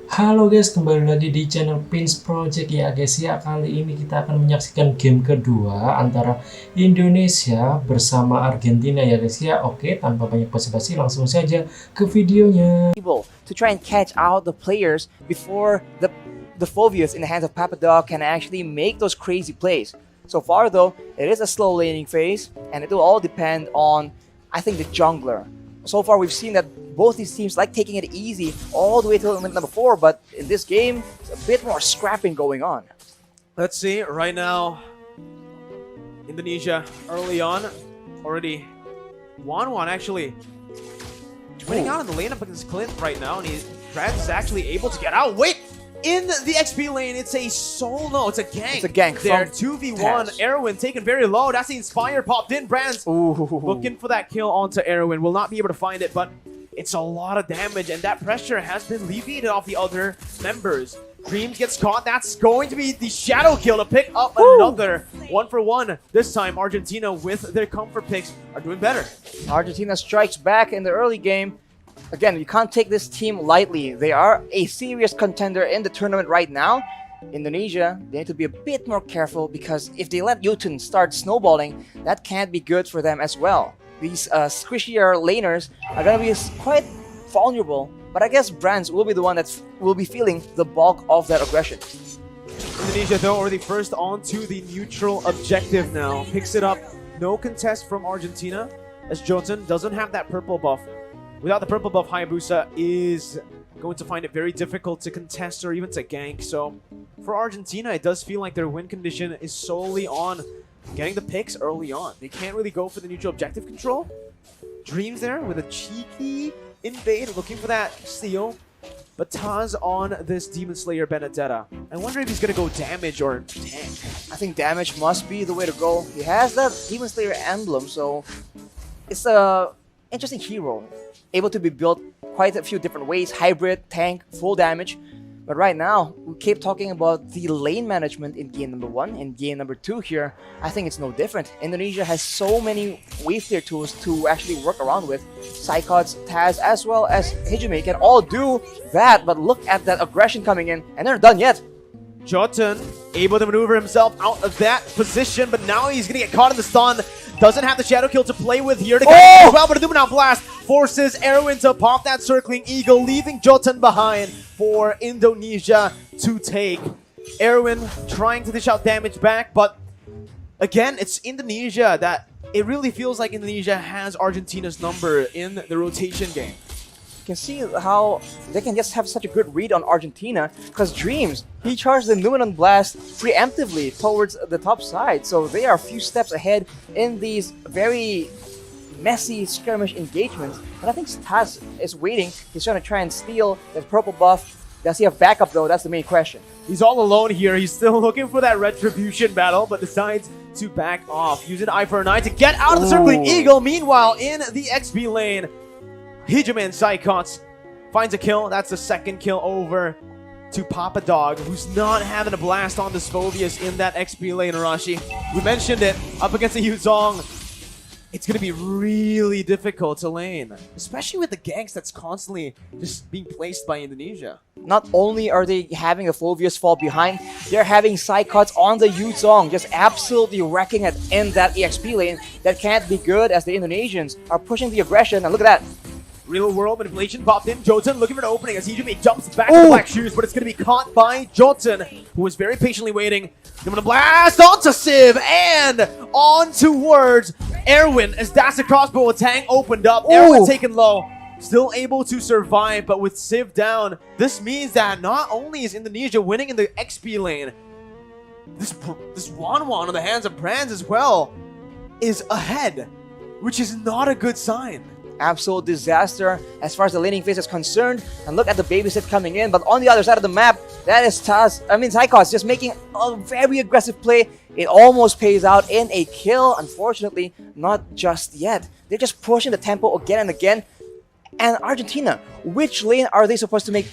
Halo guys, kembali lagi di channel Pins Project ya guys ya. Kali ini kita akan menyaksikan game kedua antara Indonesia bersama Argentina ya guys ya. Oke, tanpa banyak basa-basi langsung saja ke videonya. To try and catch out the players before the phobias in the hands of Papadog can actually make those crazy plays. So far though, it is a slow laning phase, and it will all depend on, I think, the jungler. So far we've seen that both these teams like taking it easy all the way till number 4, but in this game, it's a bit more scrapping going on. Let's see, right now, Indonesia early on, already Wan actually winning out in the lane up against Clint right now, and Brad is actually able to get out. Wait! In the XP lane, it's a solo, it's a gank. It's a gank there, from 2v1, Erwin taken very low. That's the Inspire popped in. Brands looking for that kill onto Erwin. Will not be able to find it, but it's a lot of damage, and that pressure has been alleviated off the other members. Dreams gets caught. That's going to be the shadow kill to pick up another 1-for-1. This time, Argentina with their comfort picks are doing better. Argentina strikes back in the early game. Again, you can't take this team lightly. They are a serious contender in the tournament right now. Indonesia, they need to be a bit more careful, because if they let Yutun start snowballing, that can't be good for them as well. These squishier laners are going to be quite vulnerable, but I guess Brands will be the one that will be feeling the bulk of that aggression. Indonesia, though, already first onto the neutral objective now. Picks it up. No contest from Argentina, as Jotun doesn't have that purple buff. Without the purple buff, Hayabusa is going to find it very difficult to contest or even to gank. So for Argentina, it does feel like their win condition is solely on getting the picks early on. They can't really go for the neutral objective control. Dreams there with a cheeky invade, looking for that steal. But Taz on this Demon Slayer Benedetta. I wonder if he's going to go damage or tank. I think damage must be the way to go. He has that Demon Slayer emblem, so it's a interesting hero. Able to be built quite a few different ways: hybrid, tank, full damage. But right now, we keep talking about the lane management in game number 1 and game number 2 here. I think it's no different. Indonesia has so many wave clear tools to actually work around with. Psychots, Taz, as well as Hijime can all do that, but look at that aggression coming in, and they're not done yet. Jotun able to maneuver himself out of that position, but now he's going to get caught in the stun. Doesn't have the shadow kill to play with here to get as well, but a Numenal Blast forces Erwin to pop that circling eagle, leaving Jotun behind for Indonesia to take. Erwin trying to dish out damage back, but again, it's Indonesia that it really feels like Indonesia has Argentina's number in the rotation game. You can see how they can just have such a good read on Argentina, because Dreams, he charged the Numenal Blast preemptively towards the top side, so they are a few steps ahead in these very messy skirmish engagements. And I think Taz is waiting. He's trying to try and steal that purple buff. Does he have backup though? That's the main question. He's all alone here. He's still looking for that retribution battle, but decides to back off, using Eye for an Eye to get out of the circling eagle. Meanwhile, in the XP lane, Hijime and Psychots finds a kill. That's the second kill over to Papadog, who's not having a blast on the Phobius in that XP lane, Arashi. We mentioned it, up against the Yuzong. It's going to be really difficult to lane, especially with the ganks that's constantly just being placed by Indonesia. Not only are they having a Phobius fall behind, they're having Psychots on the Yuzong, just absolutely wrecking it in that EXP lane. That can't be good, as the Indonesians are pushing the aggression, and look at that. Real world manipulation popped in. Jotun looking for an opening as Hijime jumps back to the Black Shoes, but it's going to be caught by Jotun, who was very patiently waiting. Going to blast onto Civ and on towards Erwin as that's the crossbow attack opened up. Erwin taken low, still able to survive, but with Civ down, this means that not only is Indonesia winning in the XP lane, this Wan on the hands of Brands as well is ahead, which is not a good sign. Absolute disaster as far as the laning phase is concerned. And look at the babysit coming in, but on the other side of the map, that is Psychots just making a very aggressive play. It almost pays out in a kill. Unfortunately, not just yet. They're just pushing the tempo again and again. And Argentina, which lane are they supposed to make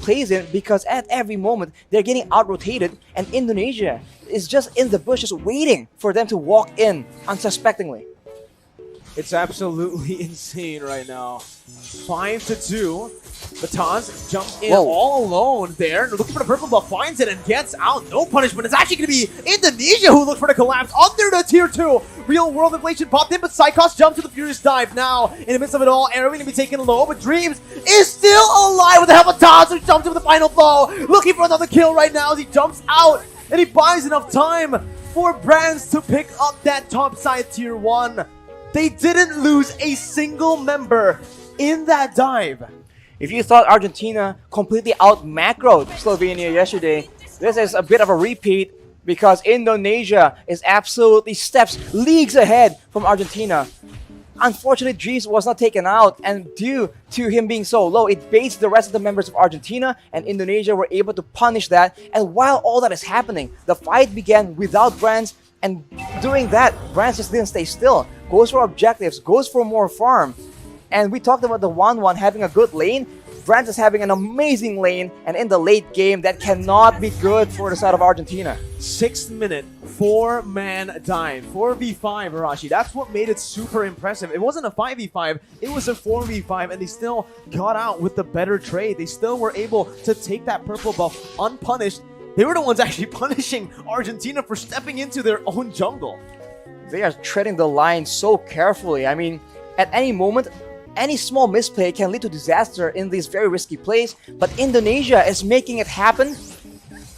plays in? Because at every moment, they're getting out-rotated, and Indonesia is just in the bushes waiting for them to walk in unsuspectingly. It's absolutely insane right now. 5-2. But Taz jumps in all alone there, looking for the purple buff, finds it and gets out. No punishment. It's actually going to be Indonesia who looked for the collapse under the tier 2. Real world inflation popped in, but Psychos jumps to the Furious Dive now. In the midst of it all, Arrow going to be taken low, but Dreams is still alive with the help of Taz, who jumps to the final blow. Looking for another kill right now as he jumps out, and he buys enough time for Brands to pick up that top side tier 1. They didn't lose a single member in that dive. If you thought Argentina completely out-macroed Slovenia yesterday, this is a bit of a repeat because Indonesia is absolutely leagues ahead from Argentina. Unfortunately, Dreams was not taken out, and due to him being so low, it baits the rest of the members of Argentina, and Indonesia were able to punish that. And while all that is happening, the fight began without Brands, and doing that, Brands just didn't stay still. Goes for objectives, goes for more farm. And we talked about the 1-1 having a good lane. Brands is having an amazing lane, and in the late game, that cannot be good for the side of Argentina. 6th minute, 4-man dive, 4v5 Arashi. That's what made it super impressive. It wasn't a 5v5, it was a 4v5, and they still got out with the better trade. They still were able to take that purple buff unpunished. They were the ones actually punishing Argentina for stepping into their own jungle. They are treading the line so carefully. I mean, at any moment, any small misplay can lead to disaster in these very risky plays, but Indonesia is making it happen.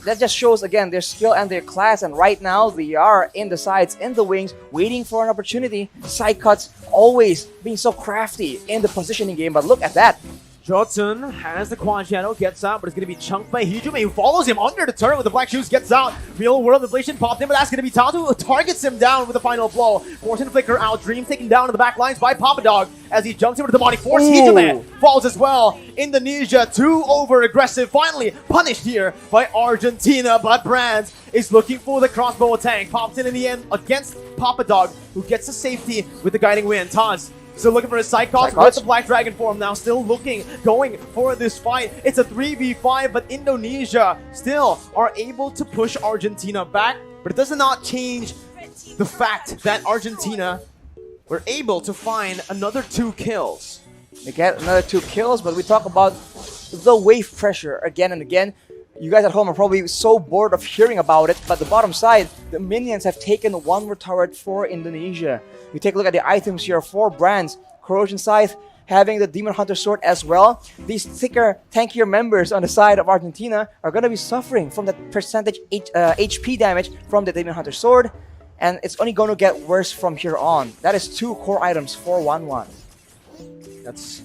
That just shows, again, their skill and their class, and right now they are in the sides, in the wings, waiting for an opportunity. Side cuts always being so crafty in the positioning game, but look at that. Jotun has the quad shadow, gets out, but it's going to be chunked by Hijume, who follows him under the turret with the black shoes, gets out. Real world inflation popped in, but that's going to be Tatu, who targets him down with the final blow. Forcing the flicker out, Dreams taken down in the back lines by Papa Dog as he jumps into the demonic force. Hijume falls as well. Indonesia, too over aggressive, finally punished here by Argentina, but Brands is looking for the crossbow attack. Pops in the end against Papa Dog, who gets the safety with the guiding wind. Taz still looking for his Psychos with the Black Dragon form now, still going for this fight. It's a 3v5, but Indonesia still are able to push Argentina back, but it does not change the fact that Argentina were able to find another 2 kills. They get another 2 kills, but we talk about the wave pressure again and again. You guys at home are probably so bored of hearing about it, but the bottom side, the minions have taken 1 more turret for Indonesia. You take a look at the items here, 4 Brands, Corrosion Scythe, having the Demon Hunter Sword as well. These thicker, tankier members on the side of Argentina are going to be suffering from that percentage HP damage from the Demon Hunter Sword, and it's only going to get worse from here on. That is 2 core items for 1-1. That's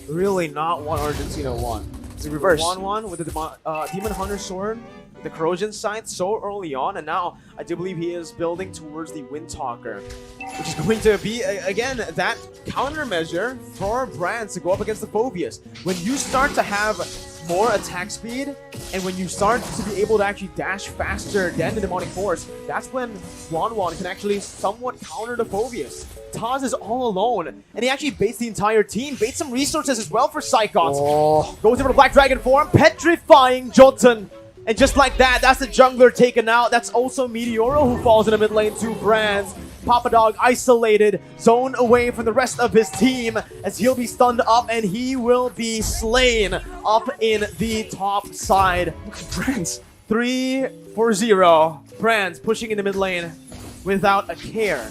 really not what Argentina want. It's reverse. 1-1 with the Demon Hunter Sword, the Corrosion Scythe so early on, and now I do believe he is building towards the Windtalker, which is going to be, again, that countermeasure for Brands to go up against the Phobias. When you start to have more attack speed, and when you start to be able to actually dash faster than the Demonic Force, that's when Wanwan can actually somewhat counter the Phobias. Taz is all alone, and he actually baits the entire team, baits some resources as well for Psychons. Goes over to Black Dragon form, petrifying Jotun. And just like that, that's the jungler taken out. That's also Meteoro who falls in the mid lane to Brands. Papa Dog isolated, zone away from the rest of his team as he'll be stunned up and he will be slain up in the top side. Look at Brands. 3-0. Brands pushing in the mid lane without a care.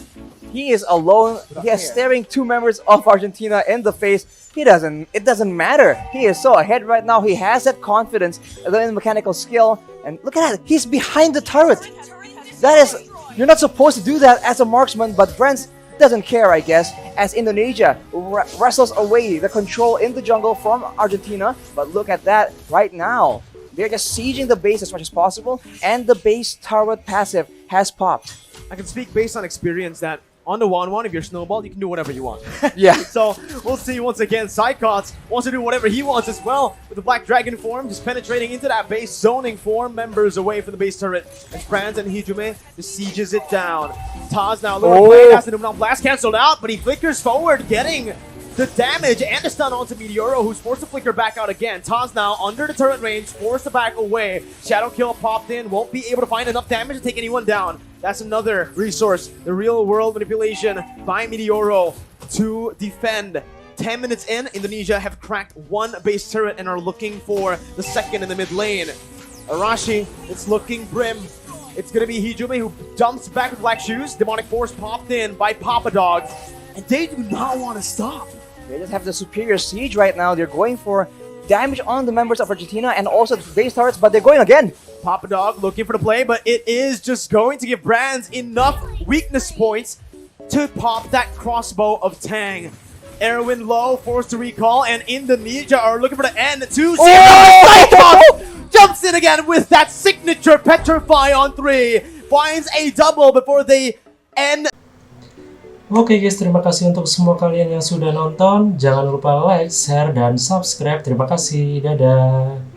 He is alone. He is staring 2 members of Argentina in the face. It doesn't matter. He is so ahead right now. He has that confidence, the mechanical skill. And look at that. He's behind the turret. That is, you're not supposed to do that as a marksman, but Brands doesn't care, I guess, as Indonesia wrestles away the control in the jungle from Argentina. But look at that right now. They're just sieging the base as much as possible, and the base turret passive has popped. I can speak based on experience that on the 1-1, if you're snowballed, you can do whatever you want. Yeah. So we'll see once again. Psychos wants to do whatever he wants as well with the Black Dragon form, just penetrating into that base, zoning 4 members away from the base turret. And Brands and Hijume just sieges it down. Taz now a little bit has the Numenal Blast cancelled out, but he flickers forward, getting the damage and the stun onto Meteoro, who's forced to flicker back out again. Taz now under the turret range, forced to back away. Shadow Kill popped in, won't be able to find enough damage to take anyone down. That's another resource. The real world manipulation by Meteoro to defend. 10 minutes in, Indonesia have cracked one base turret and are looking for the second in the mid lane. Arashi, it's looking grim. It's gonna be Hijume who dumps back with Black Shoes. Demonic Force popped in by Papa Dog. And they do not want to stop. They just have the superior siege right now. They're going for damage on the members of Argentina and also the base turrets, but they're going again. Papa Dog looking for the play, but it is just going to give Brands enough weakness points to pop that crossbow of Tang. Erwin low, forced to recall, and Indonesia are looking for the end. 2-0. Cyclops jumps in again with that signature Petrify on 3. Finds a double before they end. Oke guys, terima kasih untuk semua kalian yang sudah nonton. Jangan lupa like, share, dan subscribe. Terima kasih. Dadah.